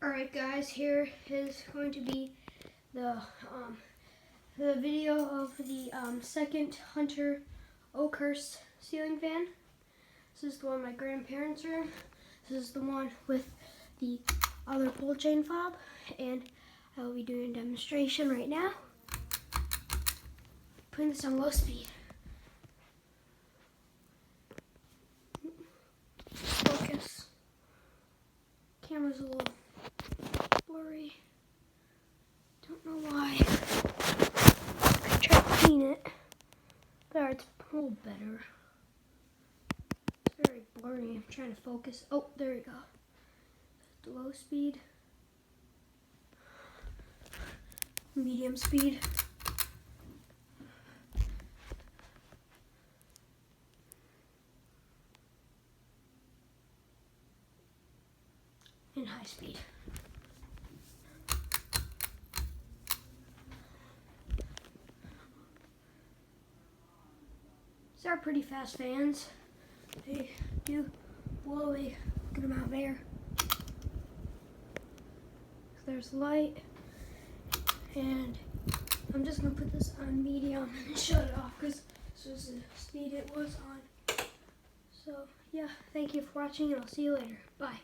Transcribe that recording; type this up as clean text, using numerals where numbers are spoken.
Alright guys, here is going to be the video of the second Hunter Oakhurst ceiling fan. This is the one in my grandparents' room. This is the one with the other pull chain fob, and I will be doing a demonstration right now. Putting this on low speed. Focus. Camera's a little blurry. Don't know why. I tried to clean it. There, it's a little better. It's very blurry. I'm trying to focus. Oh, there we go. Low speed. Medium speed. And high speed. These are pretty fast fans. They do blow a good amount of air. There's light, and I'm just gonna put this on medium and shut it off because this was the speed it was on. So yeah, thank you for watching, and I'll see you later. Bye.